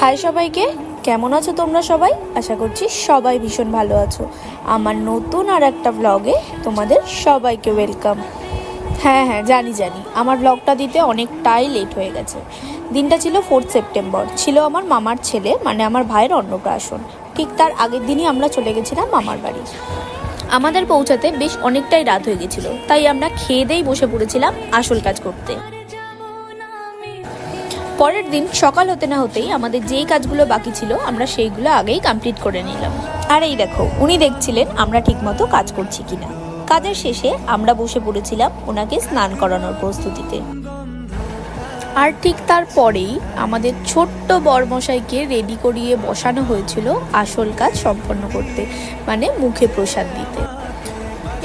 High সবাইকে, কেমন আছো তোমরা সবাই? আশা করছি সবাই ভীষণ ভালো আছো। আমার নতুন আর একটা ব্লগে তোমাদের সবাইকে ওয়েলকাম। হ্যাঁ, জানি আমার ব্লগটা দিতে অনেকটাই লেট হয়ে গেছে। দিনটা ছিল 4 সেপ্টেম্বর, ছিল আমার মামার ছেলে মানে আমার ভাইয়ের অন্নপ্রাশন। ঠিক তার আগের দিনই আমরা চলে গেছিলাম মামার বাড়ি। আমাদের পৌঁছাতে বেশ অনেকটাই রাত হয়ে গেছিলো, তাই আমরা খেয়ে দেই বসে পড়েছিলাম আসল কাজ করতে। পরের দিন সকাল হতে না হতেই আমাদের যেই কাজগুলো বাকি ছিল আমরা সেইগুলো আগেই কমপ্লিট করে নিলাম। আর এই দেখো, উনি দেখছিলেন আমরা ঠিকমতো কাজ করছি কিনা। কাজের শেষে আমরা বসে পড়েছিলাম ওনাকে স্নান করানোর প্রস্তুতিতে। আর ঠিক তারপরেই আমাদের ছোট্ট বরমশাইকে রেডি করিয়ে বসানো হয়েছিল আসল কাজ সম্পন্ন করতে, মানে মুখে প্রসাদ দিতে।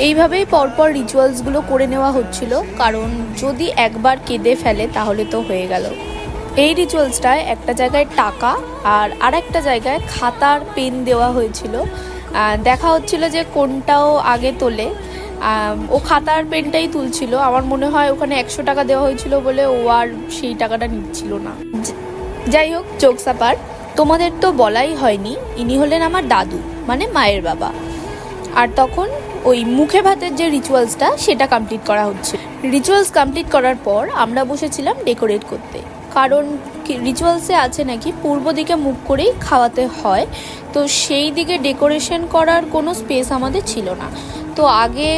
এইভাবেই পরপর রিচুয়ালসগুলো করে নেওয়া হচ্ছিল, কারণ যদি একবার কেঁদে ফেলে তাহলে তো হয়ে গেল। এই রিচুয়ালসটায় একটা জায়গায় টাকা আর আরেকটা জায়গায় খাতার পেন দেওয়া হয়েছিল। দেখা হচ্ছিল যে কোনটাও আগে তোলে। ও খাতার পেনটাই তুলছিল। আমার মনে হয় ওখানে 100 টাকা দেওয়া হয়েছিল বলে ও আর সেই টাকাটা নিচ্ছিল না। যাই হোক, জোকস অ্যাপার্ট, তোমাদের তো বলাই হয়নি, ইনি হলেন আমার দাদু মানে মায়ের বাবা। আর তখন ওই মুখে ভাতের যে রিচুয়ালসটা সেটা কমপ্লিট করা হচ্ছে। রিচুয়ালস কমপ্লিট করার পর আমরা বসেছিলাম ডেকোরেট করতে, কারণ রিচুয়ালসে আছে নাকি পূর্ব দিকে মুখ করেই খাওয়াতে হয়। তো সেই দিকে ডেকোরেশন করার কোনো স্পেস আমাদের ছিল না। তো আগে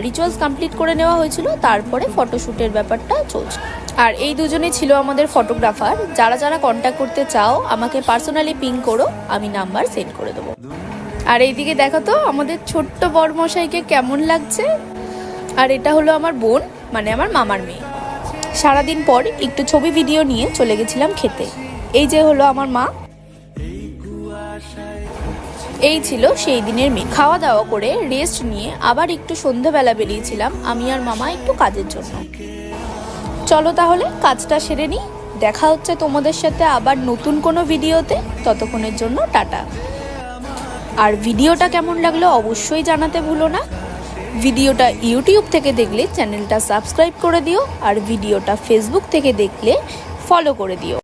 রিচুয়ালস কমপ্লিট করে নেওয়া হয়েছিল, তারপরে ফটোশ্যুটের ব্যাপারটা চলছে। আর এই দুজনেই ছিল আমাদের ফটোগ্রাফার। যারা যারা কন্ট্যাক্ট করতে চাও আমাকে পার্সোনালি পিং করো, আমি নাম্বার সেন্ড করে দেবো। আর এইদিকে দেখো তো আমাদের ছোট্ট বরমশাইকে কেমন লাগছে। আর এটা হলো আমার বোন মানে আমার মামার মেয়ে। সারাদিন পর একটু ছবি ভিডিও নিয়ে চলে গেছিলাম খেতে। এই যে হলো আমার মা, এই ছিল সেই দিনের মেয়ে। খাওয়া দাওয়া করে রেস্ট নিয়ে আবার একটু সন্ধ্যাবেলা বেরিয়েছিলাম আমি আর মামা একটু কাজের জন্য। চলো তাহলে কাজটা সেরে নিই। দেখা হচ্ছে তোমাদের সাথে আবার নতুন কোনো ভিডিওতে। ততক্ষণের জন্য টাটা। আর ভিডিওটা কেমন লাগলো অবশ্যই জানাতে ভুলো না। ভিডিওটা ইউটিউব থেকে দেখলে চ্যানেলটা সাবস্ক্রাইব করে দিও, আর ভিডিওটা ফেসবুক থেকে দেখলে ফলো করে দিও।